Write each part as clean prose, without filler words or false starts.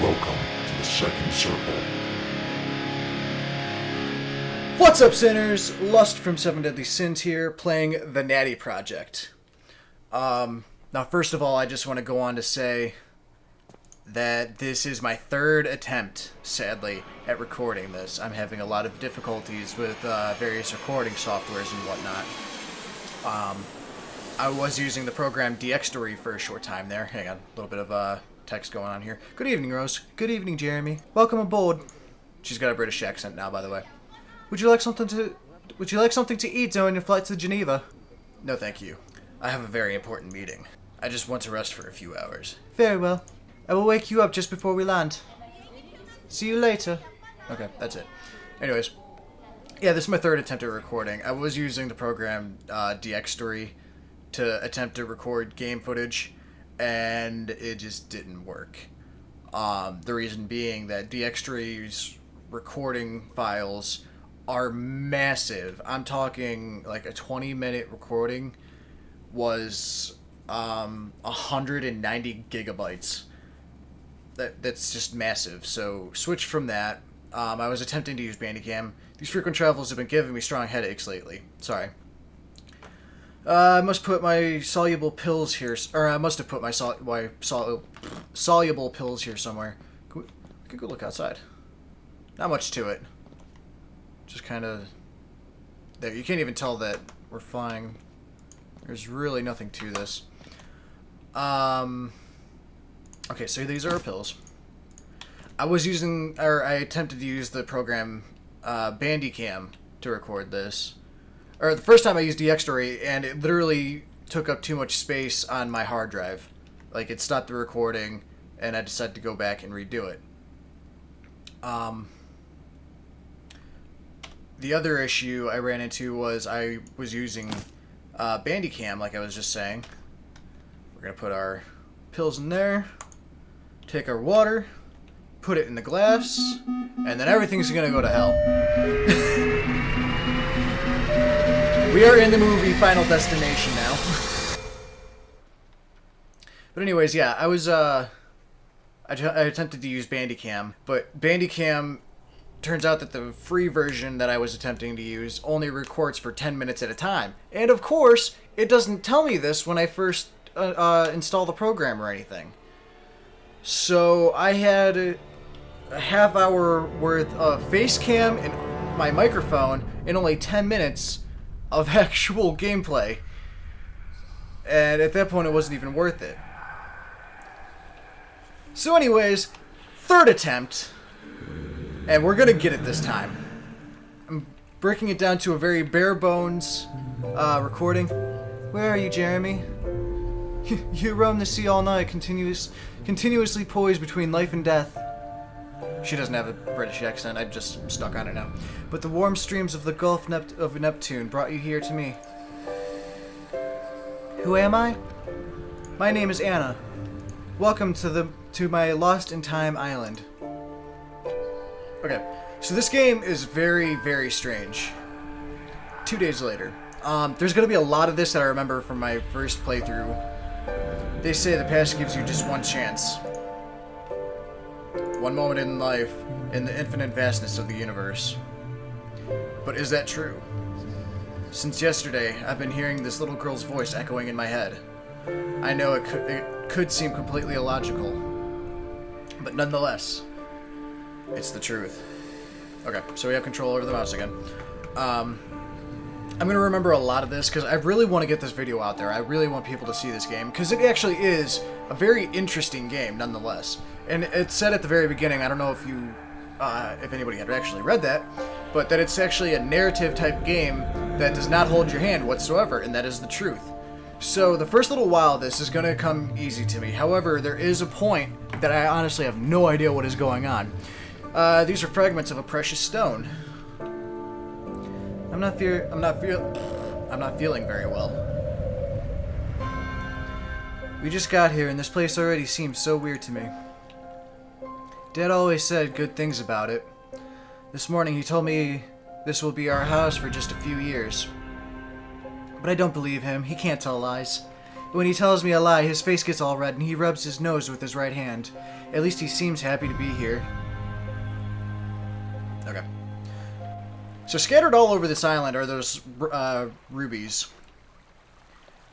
Welcome to the second circle. What's up, sinners? Lust from Seven Deadly Sins here, playing the Nadi Project. Now, first of all, I just want to go on to say that this is my third attempt, sadly, at recording this. I'm having a lot of difficulties with various recording softwares and whatnot. I was using the program Dxtory for a short time there. Hang on, a little bit of text going on here. Good evening, Rose. Good evening, Jeremy. Welcome aboard. She's got a British accent now, by the way. Would you like something to eat during your flight to Geneva? No, thank you. I have a very important meeting. I just want to rest for a few hours. Very well. I will wake you up just before we land. See you later. Okay, that's it. Anyways, yeah, this is my third attempt at recording. I was using the program Dxtory to attempt to record game footage, and it just didn't work. The reason being that Dxtory's recording files are massive. I'm talking like a 20-minute recording was 190 gigabytes. That's just massive. So switched from that. I was attempting to use Bandicam. These frequent travels have been giving me strong headaches lately. Sorry. I must put my soluble pills here, or I must have put my soluble pills here somewhere. We could go look outside. Not much to it. Just kind of there. You can't even tell that we're flying. There's really nothing to this. Okay, so these are our pills. I attempted to use the program Bandicam to record this. Or the first time I used Dxtory, and it literally took up too much space on my hard drive. Like, it stopped the recording, and I decided to go back and redo it. The other issue I ran into was I was using Bandicam, like I was just saying. We're going to put our pills in there, take our water, put it in the glass, and then everything's going to go to hell. We are in the movie Final Destination now. But anyways, yeah, I attempted to use Bandicam, but Bandicam turns out that the free version that I was attempting to use only records for 10 minutes at a time. And of course, it doesn't tell me this when I first install the program or anything. So I had a half hour worth of face cam and my microphone in only 10 minutes of actual gameplay. And at that point, it wasn't even worth it. So anyways, third attempt. And we're gonna get it this time. I'm breaking it down to a very bare bones recording. Where are you, Jeremy? You roam the sea all night, continuously poised between life and death. She doesn't have a British accent, I'm just stuck on it now. But the warm streams of the Gulf of Neptune brought you here to me. Who am I? My name is Anna. Welcome to my Lost in Time island. Okay, so this game is very, very strange. 2 days later. There's going to be a lot of this that I remember from my first playthrough. They say the past gives you just one chance. One moment in life, in the infinite vastness of the universe. But is that true? Since yesterday, I've been hearing this little girl's voice echoing in my head. I know it could seem completely illogical. But nonetheless, it's the truth. Okay, so we have control over the mouse again. I'm going to remember a lot of this because I really want to get this video out there. I really want people to see this game because it actually is a very interesting game nonetheless. And it said at the very beginning, I don't know if anybody had actually read that, but that it's actually a narrative type game that does not hold your hand whatsoever, and that is the truth. So the first little while of this is going to come easy to me. However, there is a point that I honestly have no idea what is going on. These are fragments of a precious stone. I'm not feeling very well. We just got here and this place already seems so weird to me. Dad always said good things about it. This morning he told me this will be our house for just a few years. But I don't believe him. He can't tell lies. When he tells me a lie, his face gets all red and he rubs his nose with his right hand. At least he seems happy to be here. Okay. So scattered all over this island are those rubies.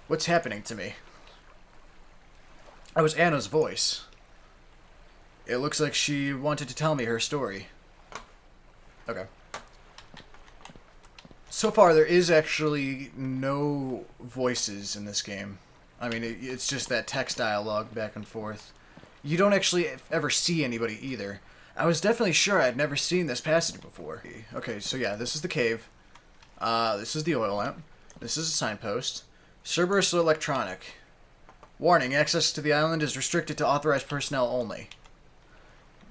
What's happening to me? That was Anna's voice. It looks like she wanted to tell me her story. Okay. So far, there is actually no voices in this game. I mean, it's just that text dialogue back and forth. You don't actually ever see anybody either. I was definitely sure I'd never seen this passage before. Okay, so yeah, this is the cave. This is the oil lamp. This is a signpost. Cerberus Electronic. Warning, access to the island is restricted to authorized personnel only.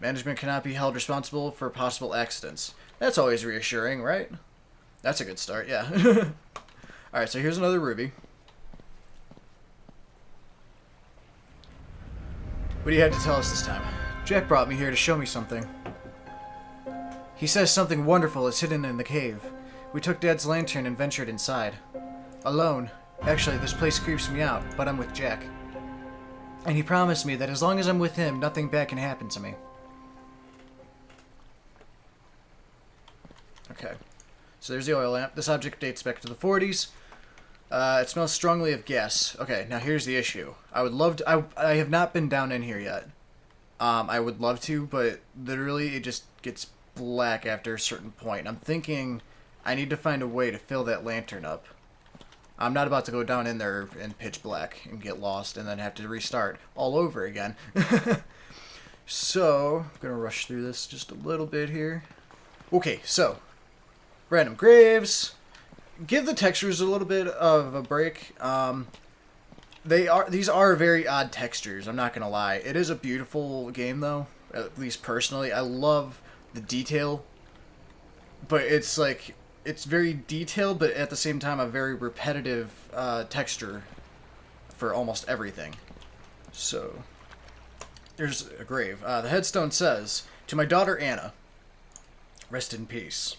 Management cannot be held responsible for possible accidents. That's always reassuring, right? That's a good start, yeah. Alright, so here's another ruby. What do you have to tell us this time? Jack brought me here to show me something. He says something wonderful is hidden in the cave. We took Dad's lantern and ventured inside. Alone. Actually, this place creeps me out, but I'm with Jack. And he promised me that as long as I'm with him, nothing bad can happen to me. Okay. So there's the oil lamp. This object dates back to the 40s. It smells strongly of gas. Okay, now here's the issue. I would love to... I have not been down in here yet. I would love to, but literally it just gets black after a certain point. I'm thinking I need to find a way to fill that lantern up. I'm not about to go down in there in pitch black and get lost and then have to restart all over again. So, I'm going to rush through this just a little bit here. Okay, so... Random graves. Give the textures a little bit of a break. These are very odd textures, I'm not gonna lie. It is a beautiful game though, at least personally. I love the detail, but it's like it's very detailed, but at the same time a very repetitive texture for almost everything. So there's a grave. The headstone says, "To my daughter Anna, rest in peace.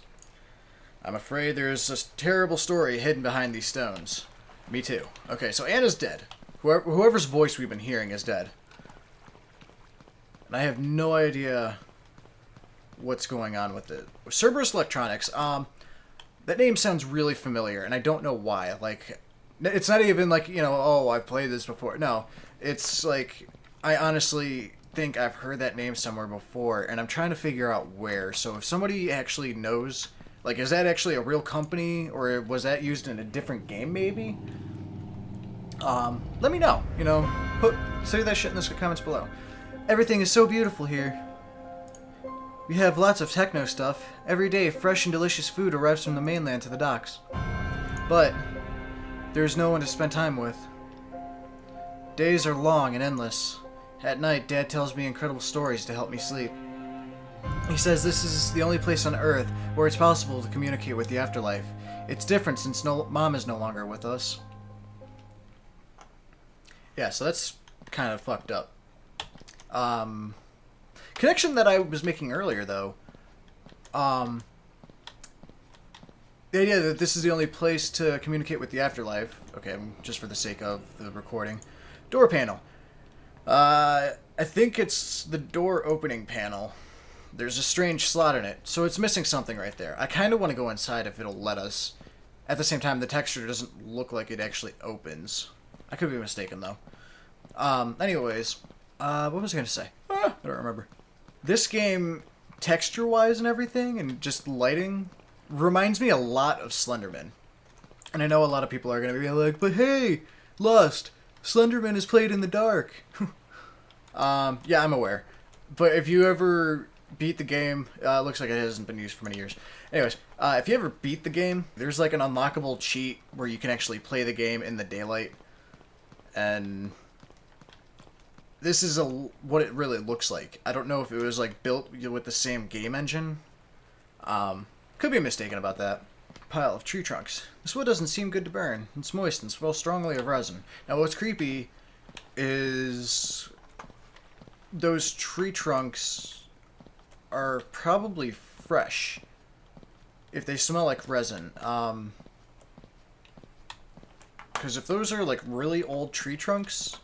I'm afraid there's a terrible story hidden behind these stones." Me too. Okay, so Anna's dead. Whoever's voice we've been hearing is dead. And I have no idea what's going on with it. Cerberus Electronics, that name sounds really familiar, and I don't know why. Like, it's not even like, you know, oh, I've played this before. No, it's like, I honestly think I've heard that name somewhere before, and I'm trying to figure out where. So if somebody actually knows... Like, is that actually a real company, or was that used in a different game, maybe? Let me know. You know, say that shit in the comments below. Everything is so beautiful here. We have lots of techno stuff. Every day, fresh and delicious food arrives from the mainland to the docks. But there's no one to spend time with. Days are long and endless. At night, Dad tells me incredible stories to help me sleep. He says this is the only place on Earth where it's possible to communicate with the afterlife. It's different since Mom is no longer with us. Yeah, so that's kind of fucked up. Connection that I was making earlier, though. The idea that this is the only place to communicate with the afterlife. Okay, just for the sake of the recording. Door panel. I think it's the door opening panel. There's a strange slot in it, so it's missing something right there. I kind of want to go inside if it'll let us. At the same time, the texture doesn't look like it actually opens. I could be mistaken, though. Anyways, what was I going to say? I don't remember. This game, texture-wise and everything, and just lighting, reminds me a lot of Slenderman. And I know a lot of people are going to be like, but hey, Lust, Slenderman is played in the dark. Yeah, I'm aware. But if you ever... beat the game. Looks like it hasn't been used for many years. Anyways, if you ever beat the game, there's like an unlockable cheat where you can actually play the game in the daylight. And this is what it really looks like. I don't know if it was like built with the same game engine. Could be mistaken about that. Pile of tree trunks. This wood doesn't seem good to burn. It's moist and smells strongly of resin. Now what's creepy is those tree trunks are probably fresh if they smell like resin. Because if those are like really old tree trunks,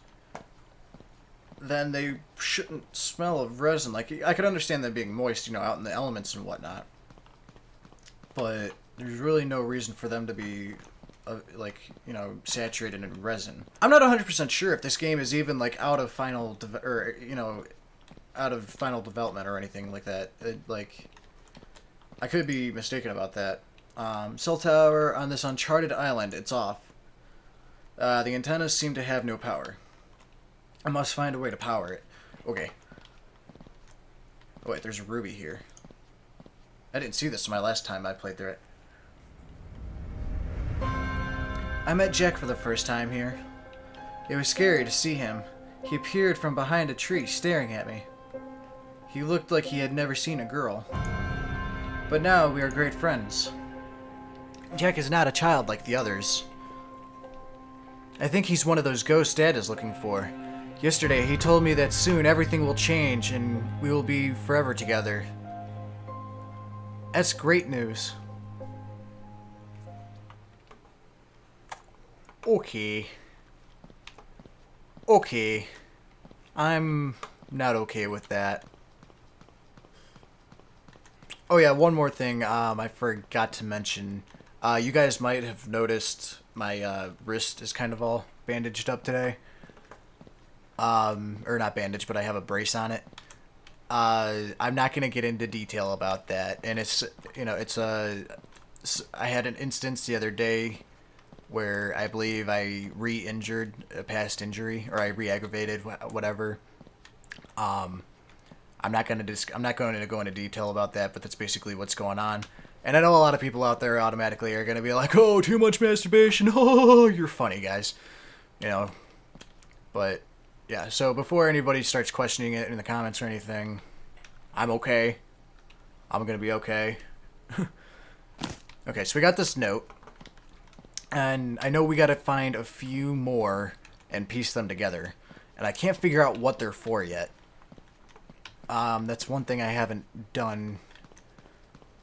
then they shouldn't smell of resin. Like, I could understand them being moist, you know, out in the elements and whatnot. But there's really no reason for them to be, like, you know, saturated in resin. I'm not 100% sure if this game is even, like, out of final development or anything like that. I could be mistaken about that. Cell tower on this uncharted island, it's off. The antennas seem to have no power. I must find a way to power it. Okay. Oh, wait, there's a ruby here. I didn't see this my last time I played through it. I met Jack for the first time here. It was scary to see him. He appeared from behind a tree, staring at me. He looked like he had never seen a girl. But now we are great friends. Jack is not a child like the others. I think he's one of those ghosts Dad is looking for. Yesterday, he told me that soon everything will change and we will be forever together. That's great news. Okay. Okay. I'm not okay with that. Oh yeah, one more thing I forgot to mention. You guys might have noticed my wrist is kind of all bandaged up today. Or not bandaged, but I have a brace on it. I'm not going to get into detail about that. And it's, you know, I had an instance the other day where I believe I re-injured a past injury, or I re-aggravated, whatever. I'm not going to go into detail about that, but that's basically what's going on. And I know a lot of people out there automatically are going to be like, oh, too much masturbation. Oh, you're funny, guys. You know, but yeah, so before anybody starts questioning it in the comments or anything, I'm okay. I'm going to be okay. Okay, so we got this note. And I know we got to find a few more and piece them together. And I can't figure out what they're for yet. That's one thing I haven't done.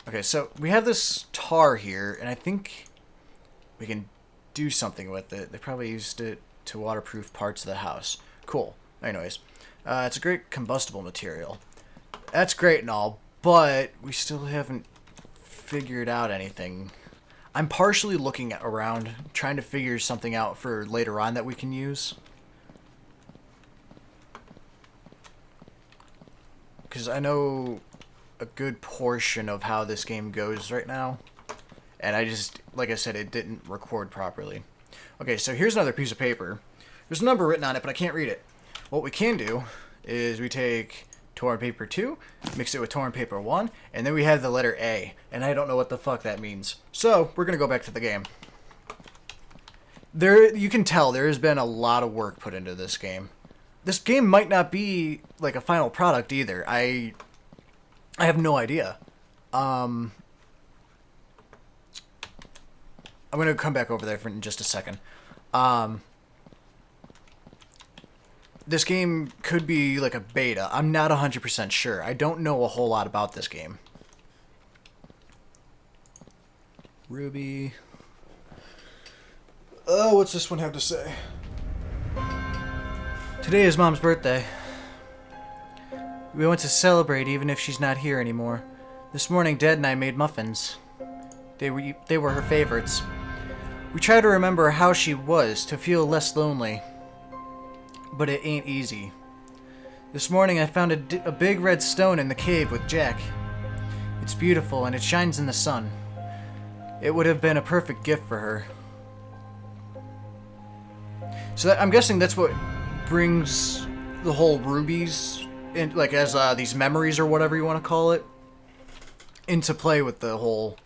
Okay, so we have this tar here, and I think we can do something with it. They probably used it to waterproof parts of the house. Cool. Anyways, it's a great combustible material. That's great and all, but we still haven't figured out anything. I'm partially looking around, trying to figure something out for later on that we can use. Because I know a good portion of how this game goes right now. And I just, like I said, it didn't record properly. Okay, so here's another piece of paper. There's a number written on it, but I can't read it. What we can do is we take torn paper 2, mix it with torn paper 1, and then we have the letter A. And I don't know what the fuck that means. So, we're going to go back to the game. You can tell there has been a lot of work put into this game. This game might not be like a final product either. I have no idea. I'm going to come back over there in just a second. This game could be like a beta. I'm not 100% sure. I don't know a whole lot about this game. Ruby. Oh, what's this one have to say? Today is Mom's birthday. We want to celebrate even if she's not here anymore. This morning, Dad and I made muffins. They were her favorites. We try to remember how she was to feel less lonely. But it ain't easy. This morning I found a big red stone in the cave with Jack. It's beautiful and it shines in the sun. It would have been a perfect gift for her. So I'm guessing that's what brings the whole rubies, in, like as these memories or whatever you want to call it, into play with the whole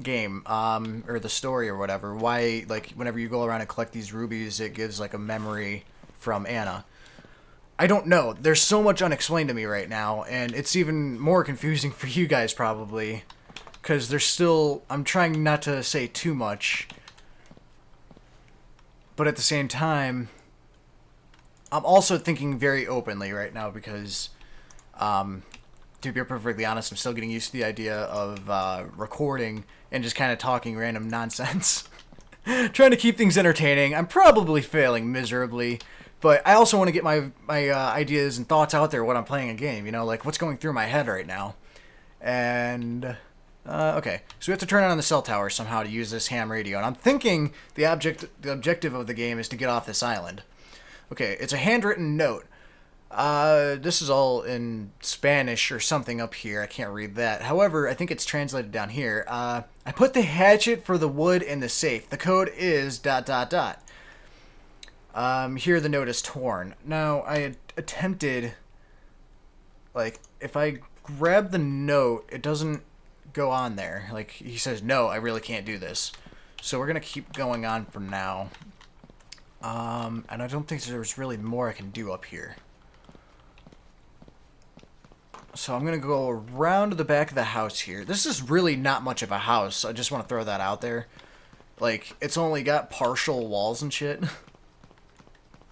game, or the story or whatever. Why, like, whenever you go around and collect these rubies, it gives like a memory from Anna. I don't know. There's so much unexplained to me right now, and it's even more confusing for you guys probably, because there's still, I'm trying not to say too much, but at the same time, I'm also thinking very openly right now because, to be perfectly honest, I'm still getting used to the idea of recording and just kind of talking random nonsense. Trying to keep things entertaining. I'm probably failing miserably, But I also want to get my ideas and thoughts out there when I'm playing a game. You know, like what's going through my head right now. And okay, so we have to turn on the cell tower somehow to use this ham radio. And I'm thinking the objective of the game is to get off this island. Okay, it's a handwritten note. This is all in Spanish or something up here. I can't read that. However, I think it's translated down here. I put the hatchet for the wood in the safe. The code is ... Here the note is torn. Now, I had attempted, like, if I grab the note, it doesn't go on there. Like, he says, no, I really can't do this. So we're going to keep going on for now. And I don't think there's really more I can do up here. So I'm going to go around to the back of the house here. This is really not much of a house. I just want to throw that out there. Like, it's only got partial walls and shit.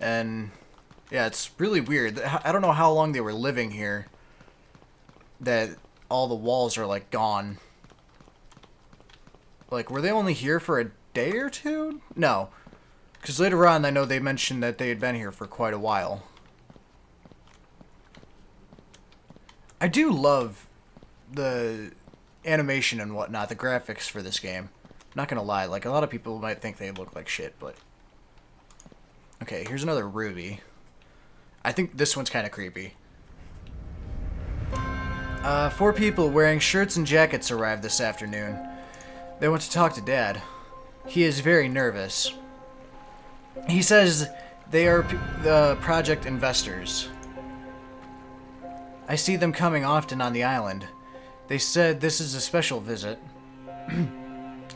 And, yeah, it's really weird. I don't know how long they were living here that all the walls are, like, gone. Like, were they only here for a day or two? No. Because later on, I know they mentioned that they had been here for quite a while. I do love the animation and whatnot, the graphics for this game. Not gonna lie, like, a lot of people might think they look like shit, but... Okay, here's another ruby. I think this one's kind of creepy. 4 people wearing shirts and jackets arrived this afternoon. They want to talk to Dad. He is very nervous. He says they are the project investors. I see them coming often on the island. They said this is a special visit.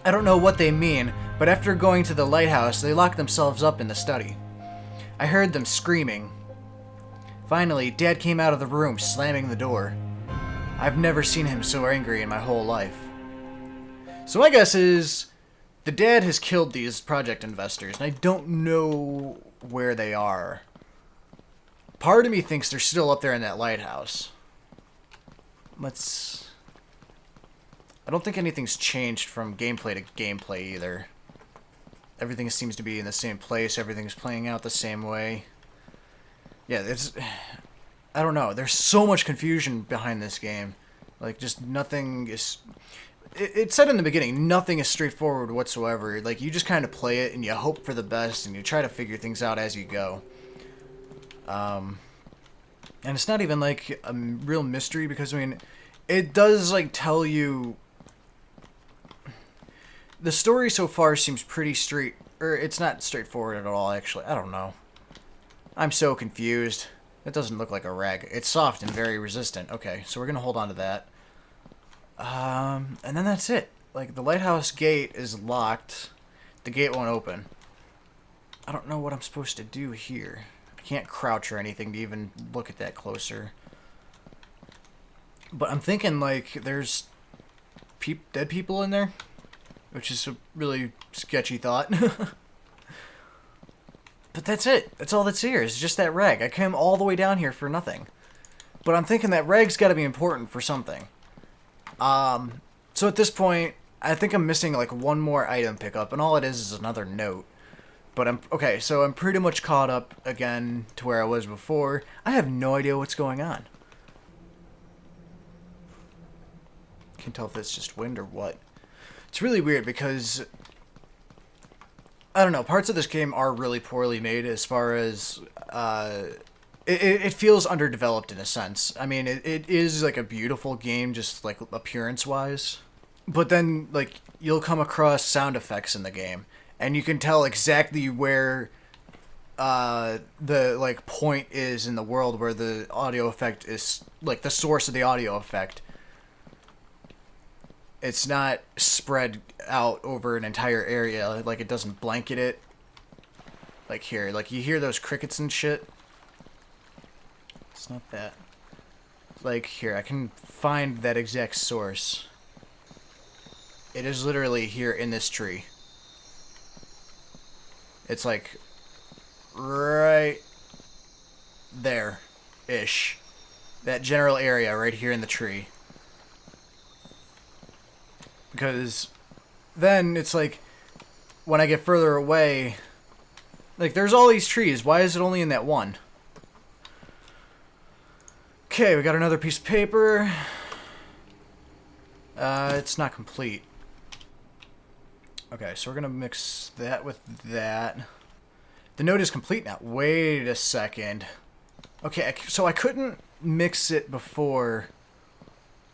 I don't know what they mean, but after going to the lighthouse, they locked themselves up in the study. I heard them screaming. Finally, Dad came out of the room, slamming the door. I've never seen him so angry in my whole life. So my guess is the dad has killed these project investors, and I don't know where they are. Part of me thinks they're still up there in that lighthouse. I don't think anything's changed from gameplay to gameplay either. Everything seems to be in the same place. Everything's playing out the same way. Yeah, I don't know. There's so much confusion behind this game. Like, just nothing is... It said in the beginning, nothing is straightforward whatsoever. Like, you just kind of play it, and you hope for the best, and you try to figure things out as you go. And it's not even, like, a real mystery, because, I mean, it does, like, tell you... The story so far seems pretty it's not straightforward at all, actually. I don't know. I'm so confused. It doesn't look like a rag. It's soft and very resistant. Okay, so we're gonna hold on to that. And then that's it. Like, the lighthouse gate is locked. The gate won't open. I don't know what I'm supposed to do here. I can't crouch or anything to even look at that closer. But I'm thinking, like, there's dead people in there, which is a really sketchy thought. But that's it. That's all that's here. It's just that rag. I came all the way down here for nothing. But I'm thinking that rag's got to be important for something. So at this point, I think I'm missing like one more item pickup, and all it is another note. But okay, so I'm pretty much caught up again to where I was before. I have no idea what's going on. Can't tell if it's just wind or what. It's really weird because I don't know, parts of this game are really poorly made as far as it feels underdeveloped in a sense. I mean, it is like a beautiful game just like appearance wise, but then like you'll come across sound effects in the game and you can tell exactly where the like point is in the world where the audio effect is, like the source of the audio effect. It's not spread out over an entire area, like it doesn't blanket it. Like here, like you hear those crickets and shit. It's not that. Like here, I can find that exact source. It is literally here in this tree. It's like right there-ish. That general area right here in the tree. Because then it's like when I get further away, Like, there's all these trees. Why is it only in that one? Okay, we got another piece of paper. It's not complete. Okay, so we're gonna mix that with that. The note is complete now. Wait a second. Okay, so I couldn't mix it before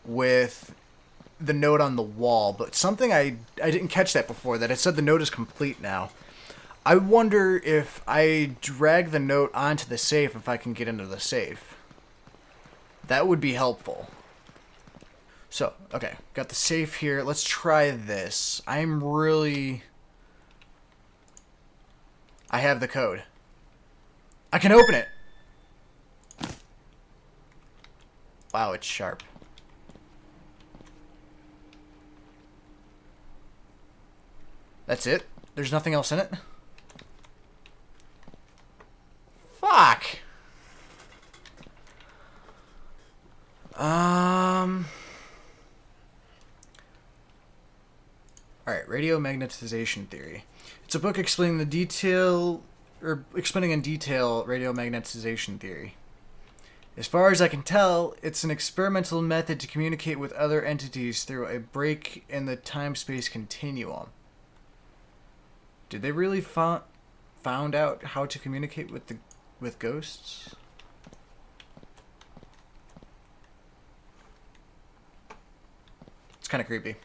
with the note on the wall, but something I didn't catch that before, that it said the note is complete now. I wonder if I drag the note onto the safe, if I can get into the safe. That would be helpful. So, okay, got the safe here. Let's try this. I have the code. I can open it. Wow, it's sharp. That's it? There's nothing else in it? Fuck! Alright, radiomagnetization theory. It's a book explaining in detail radiomagnetization theory. As far as I can tell, it's an experimental method to communicate with other entities through a break in the time-space continuum. Did they really found out how to communicate with ghosts? It's kind of creepy.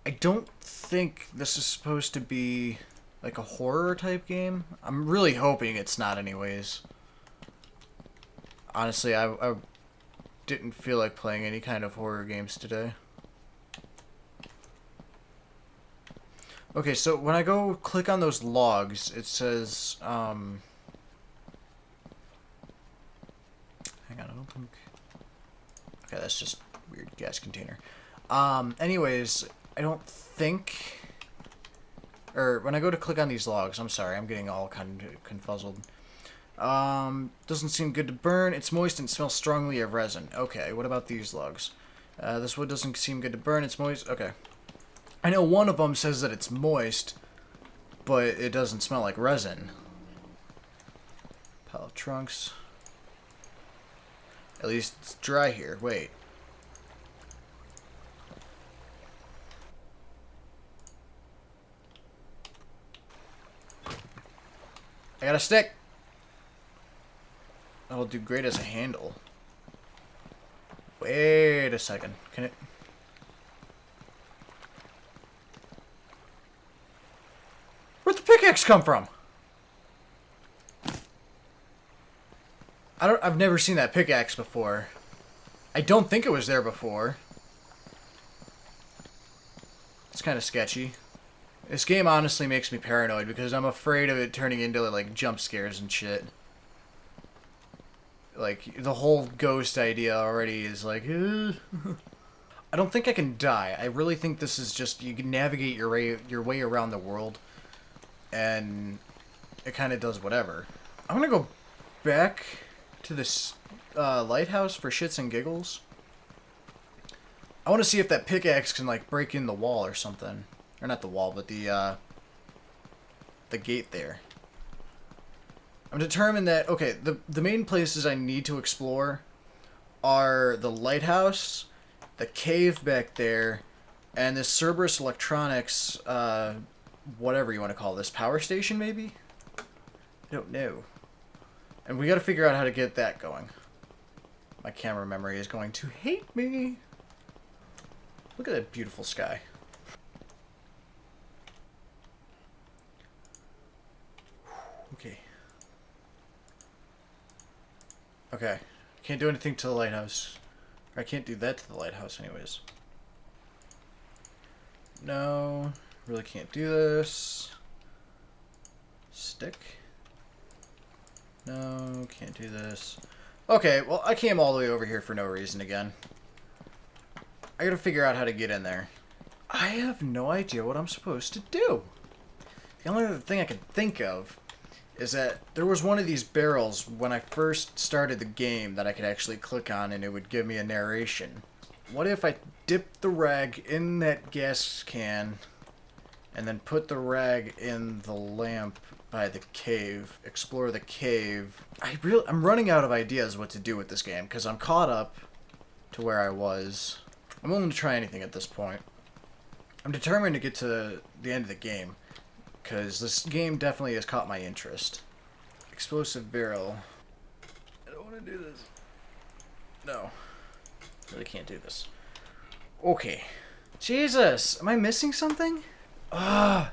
I don't think this is supposed to be like a horror type game. I'm really hoping it's not anyways. Honestly, I didn't feel like playing any kind of horror games today. Okay, so when I go click on those logs, it says, hang on, I don't think... Okay, that's just a weird gas container. Anyways, I don't think... Or, when I go to click on these logs, I'm sorry, I'm getting all kind of confuzzled. Doesn't seem good to burn. It's moist and smells strongly of resin. Okay, what about these logs? This wood doesn't seem good to burn. It's moist. Okay. I know one of them says that it's moist, but it doesn't smell like resin. Pile of trunks. At least it's dry here. Wait. I got a stick. That'll do great as a handle. Wait a second. Can it... Where'd the pickaxe come from? I've never seen that pickaxe before. I don't think it was there before. It's kind of sketchy. This game honestly makes me paranoid because I'm afraid of it turning into like jump scares and shit. Like, the whole ghost idea already is like, I don't think I can die. I really think this is just, you can navigate your way around the world, and it kind of does whatever. I'm gonna go back to this lighthouse for shits and giggles. I want to see if that pickaxe can, like, break in the wall or something. Or not the wall, but the gate there. I'm determined that, okay, the main places I need to explore are the lighthouse, the cave back there, and this Cerberus Electronics, whatever you want to call this, power station maybe? I don't know. And we gotta figure out how to get that going. My camera memory is going to hate me. Look at that beautiful sky. Okay. Okay. Can't do anything to the lighthouse. I can't do that to the lighthouse anyways. No. Really can't do this. Stick. No, can't do this. Okay, well, I came all the way over here for no reason again. I gotta figure out how to get in there. I have no idea what I'm supposed to do. The only other thing I can think of is that there was one of these barrels when I first started the game that I could actually click on and it would give me a narration. What if I dipped the rag in that gas can And then put the rag in the lamp by the cave. Explore the cave. I'm running out of ideas what to do with this game because I'm caught up to where I was. I'm willing to try anything at this point. I'm determined to get to the end of the game because this game definitely has caught my interest. Explosive barrel. I don't want to do this. No. Really can't do this. Okay. Jesus! Am I missing something? Ah.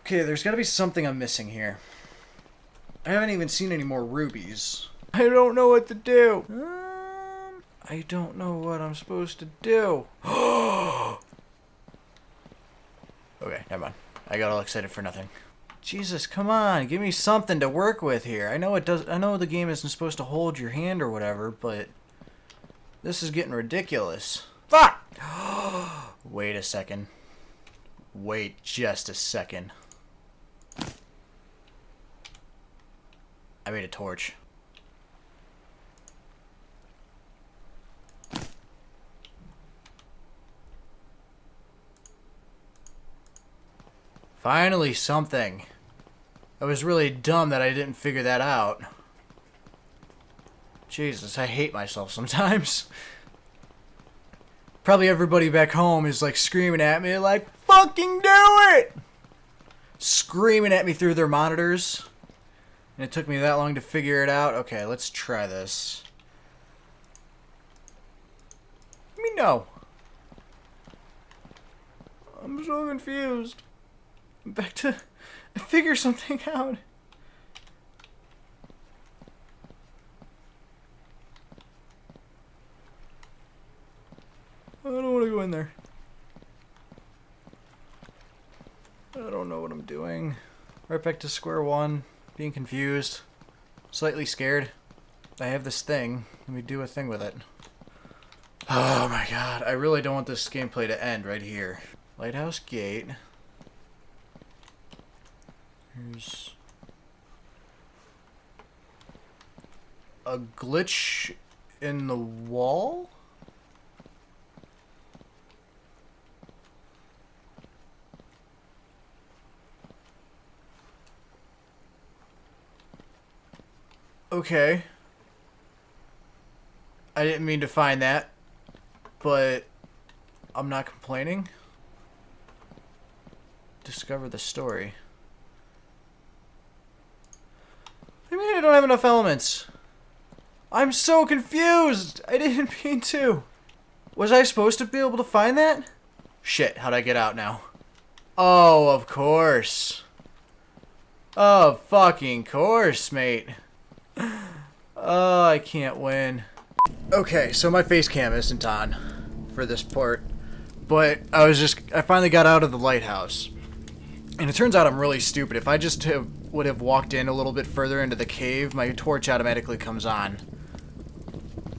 Okay, there's gotta be something I'm missing here. I haven't even seen any more rubies. I don't know what to do. I don't know what I'm supposed to do. Okay, never mind. I got all excited for nothing. Jesus, come on, give me something to work with here. I know it does. I know the game isn't supposed to hold your hand or whatever, but this is getting ridiculous. Fuck! Wait a second. Wait just a second. I made a torch. Finally something. I was really dumb that I didn't figure that out. Jesus, I hate myself sometimes. Probably everybody back home is like screaming at me like, fucking do it! Screaming at me through their monitors. And it took me that long to figure it out. Okay, let's try this. Let me know. I'm so confused. I'm back to figure something out. I don't want to go in there. I don't know what I'm doing. Right back to square one. Being confused. Slightly scared. I have this thing. Let me do a thing with it. Oh my god. I really don't want this gameplay to end right here. Lighthouse gate. There's a glitch in the wall? Okay. I didn't mean to find that, but I'm not complaining. Discover the story. What do you mean I don't have enough elements? I'm so confused! I didn't mean to. Was I supposed to be able to find that? Shit, how'd I get out now? Oh, of course. Of fucking course, mate. Oh, I can't win. Okay, so my face cam isn't on for this part, but I finally got out of the lighthouse. And it turns out I'm really stupid. If I just would have walked in a little bit further into the cave, my torch automatically comes on.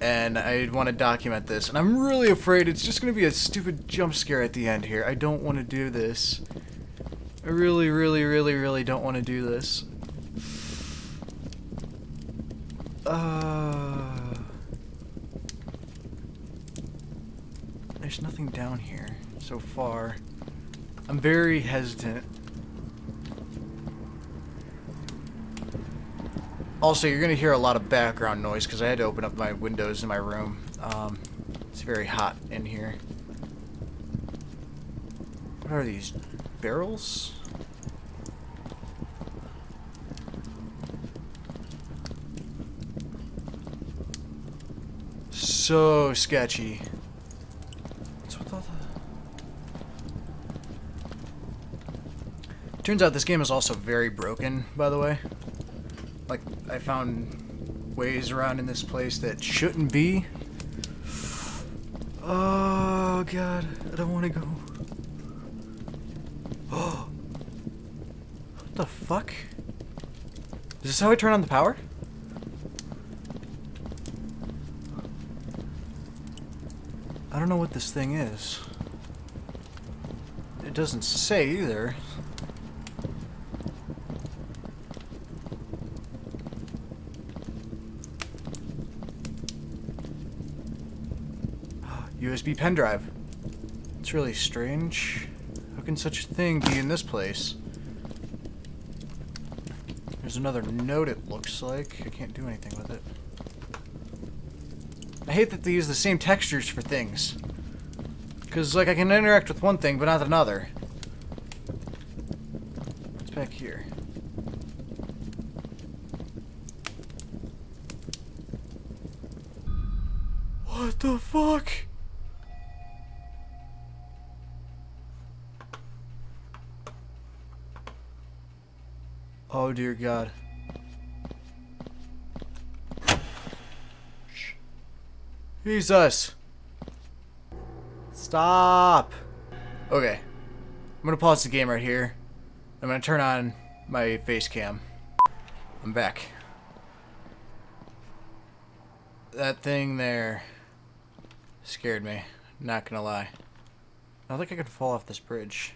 And I want to document this. And I'm really afraid it's just going to be a stupid jump scare at the end here. I don't want to do this. I really, really, really, really don't want to do this. There's nothing down here so far. I'm very hesitant. Also, you're going to hear a lot of background noise because I had to open up my windows in my room. It's very hot in here. What are these? Barrels? So sketchy. What's with all the... Turns out this game is also very broken, by the way. Like, I found ways around in this place that shouldn't be. Oh, God. I don't want to go. Oh. What the fuck? Is this how I turn on the power? I don't know what this thing is. It doesn't say either. USB pen drive. It's really strange. can such a thing be in this place? There's another note, it looks like. I can't do anything with it. I hate that they use the same textures for things. Because, like, I can interact with one thing, but not another. What's back here? What the fuck? Oh dear God. Jesus. Stop. Okay. I'm gonna pause the game right here. I'm gonna turn on my face cam. I'm back. That thing there scared me. Not gonna lie. I don't think I could fall off this bridge.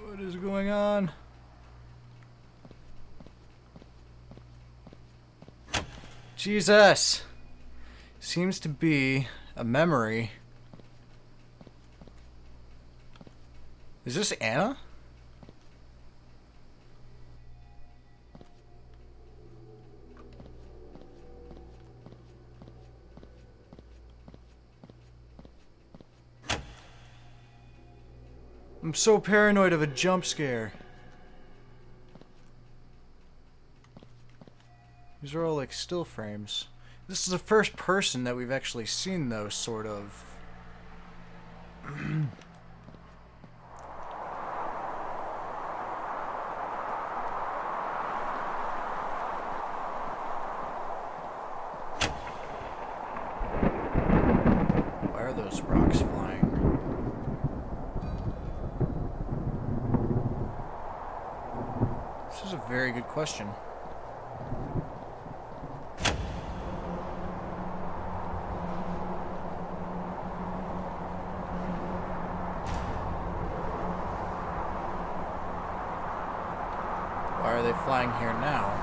What is going on? Jesus! Seems to be a memory. Is this Anna? I'm so paranoid of a jump scare. These are all like still frames. This is the first person that we've actually seen though, sort of. Why are those rocks flying? This is a very good question. Why are they flying here now?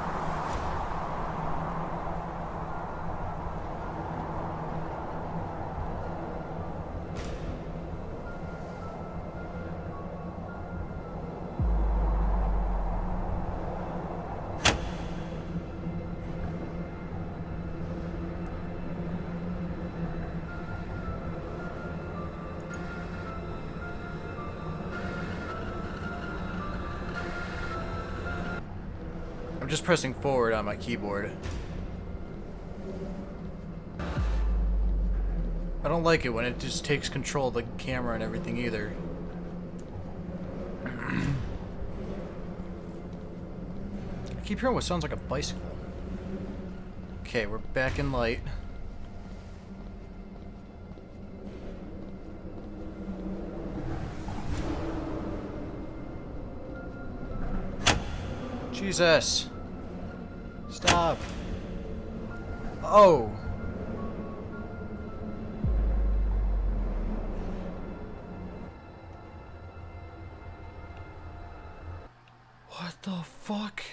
I'm just pressing forward on my keyboard. I don't like it when it just takes control of the camera and everything either. I keep hearing what sounds like a bicycle. Okay, we're back in light. Jesus. Stop. Oh. What the fuck?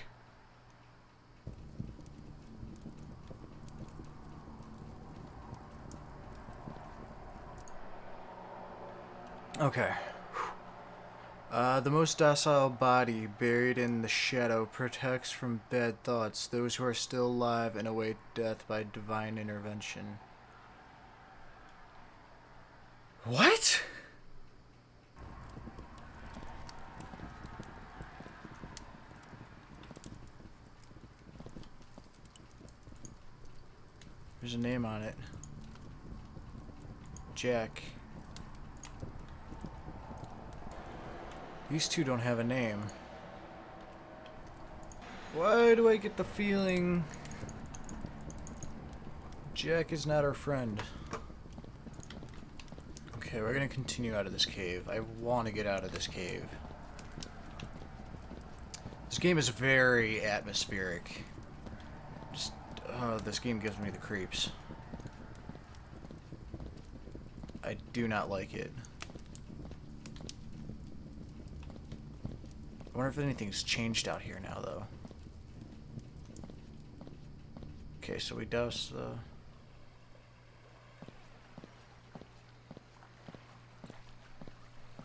Okay. The most docile body buried in the shadow protects from bad thoughts those who are still alive and await death by divine intervention. What? There's a name on it. Jack. These two don't have a name. Why do I get the feeling Jack is not our friend? Okay, we're gonna continue out of this cave. I want to get out of this cave. This game is very atmospheric. Just, this game gives me the creeps. I do not like it. I wonder if anything's changed out here now, though. Okay, so we douse the...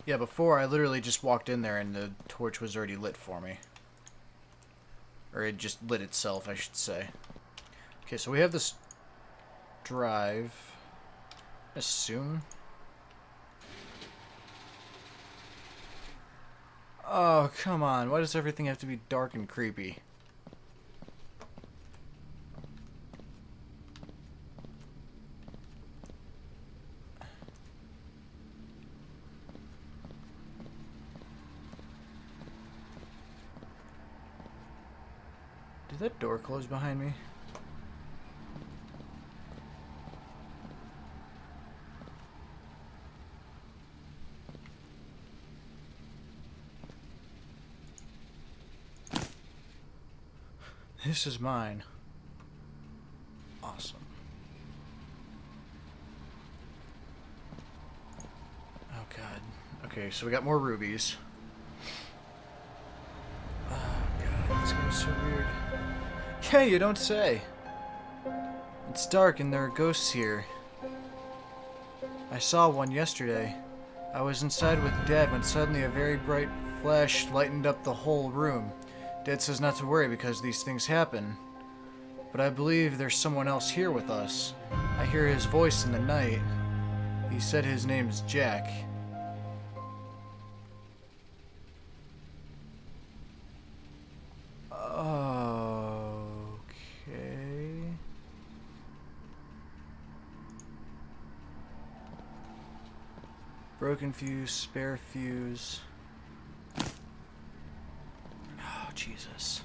Yeah, before I literally just walked in there and the torch was already lit for me. Or it just lit itself, I should say. Okay, so we have this drive. Assume. Oh, come on. Why does everything have to be dark and creepy? Did that door close behind me? This is mine. Awesome. Oh god. Okay, so we got more rubies. Oh god, this game is so weird. Yeah, you don't say. It's dark and there are ghosts here. I saw one yesterday. I was inside with Dad when suddenly a very bright flash lightened up the whole room. Dad says not to worry because these things happen. But I believe there's someone else here with us. I hear his voice in the night. He said his name's Jack. Okay. Broken fuse, spare fuse. Oh, Jesus.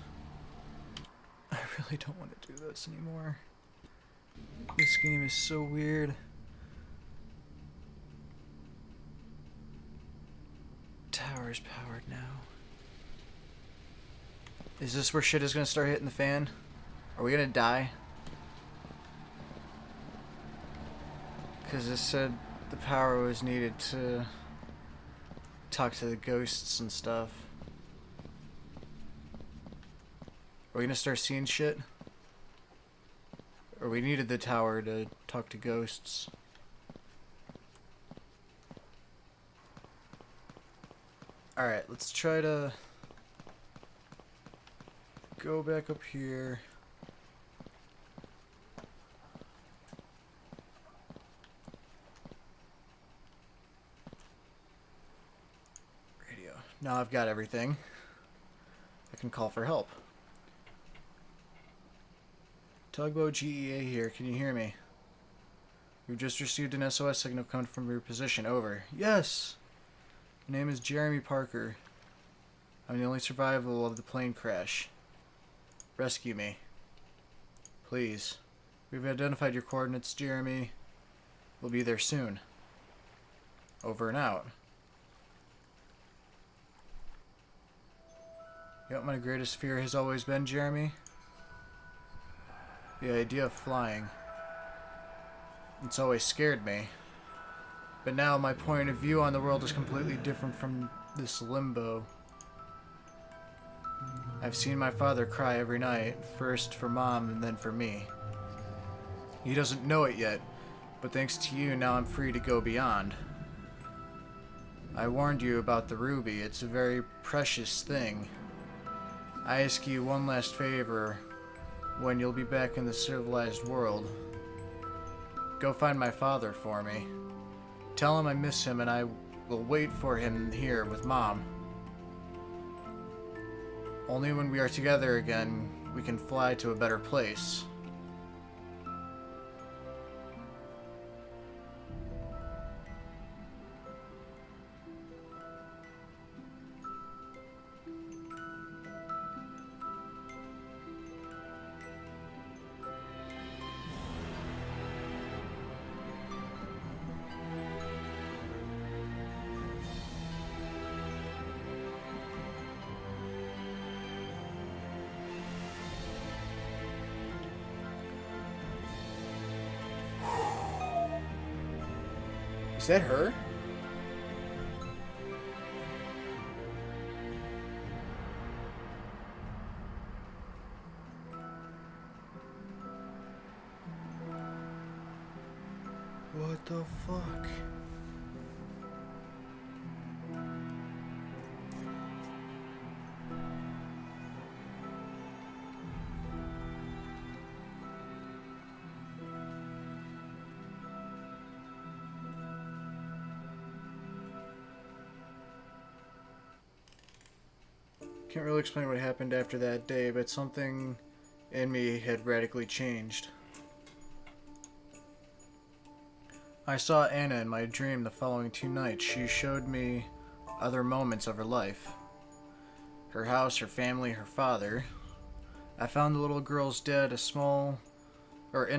I really don't want to do this anymore. This game is so weird. Tower's powered now. Is this where shit is gonna start hitting the fan? Are we gonna die? Because it said the power was needed to talk to the ghosts and stuff. Are we gonna start seeing shit? Or we needed the tower to talk to ghosts? Alright, let's try to go back up here. Radio. Now I've got everything. I can call for help. Tugboat GEA here. Can you hear me? We've just received an SOS signal coming from your position. Over. Yes! My name is Jeremy Parker. I'm the only survivor of the plane crash. Rescue me. Please. We've identified your coordinates, Jeremy. We'll be there soon. Over and out. You know what my greatest fear has always been, Jeremy? The idea of flying. It's always scared me. But now my point of view on the world is completely different from this limbo. I've seen my father cry every night, first for Mom and then for me. He doesn't know it yet, but thanks to you, now I'm free to go beyond. I warned you about the ruby. It's a very precious thing. I ask you one last favor when you'll be back in the civilized world. Go find my father for me. Tell him I miss him and I will wait for him here with Mom. Only when we are together again, we can fly to a better place. Is that her? What the fuck? Can't really explain what happened after that day, but something in me had radically changed. I saw Anna in my dream the following 2 nights. She showed me other moments of her life. Her house, her family, her father. I found the little girl's dead in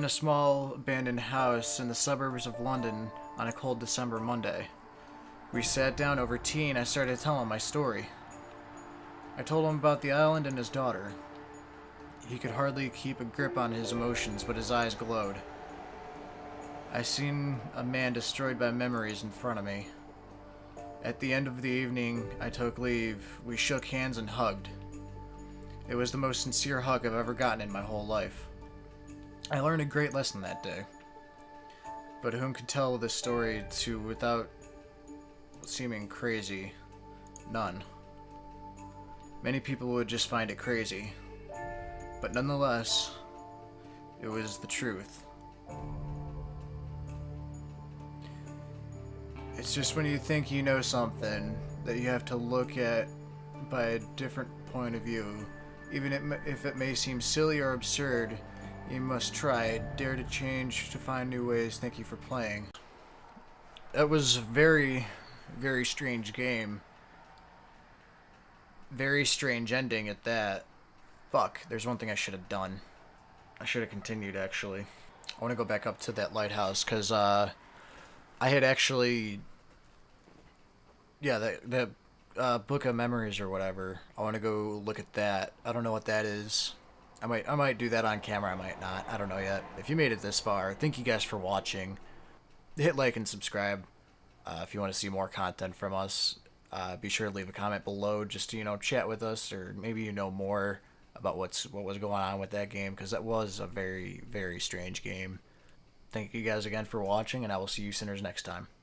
a small abandoned house in the suburbs of London on a cold December Monday. We sat down over tea and I started telling my story. I told him about the island and his daughter. He could hardly keep a grip on his emotions, but his eyes glowed. I seen a man destroyed by memories in front of me. At the end of the evening, I took leave. We shook hands and hugged. It was the most sincere hug I've ever gotten in my whole life. I learned a great lesson that day. But whom could tell this story to without seeming crazy? None. Many people would just find it crazy. But nonetheless, it was the truth. It's just when you think you know something that you have to look at by a different point of view. Even if it may seem silly or absurd, you must try. Dare to change, to find new ways. Thank you for playing. That was a very, very strange game. Very strange ending at that. Fuck, there's one thing I should have done. I should have continued, actually. I want to go back up to that lighthouse, because, I had actually... Yeah, that Book of Memories or whatever. I want to go look at that. I don't know what that is. I might do that on camera, I might not. I don't know yet. If you made it this far, thank you guys for watching. Hit like and subscribe if you want to see more content from us. Be sure to leave a comment below just to, chat with us, or maybe you know more about what was going on with that game, because that was a very, very strange game. Thank you guys again for watching, and I will see you sinners next time.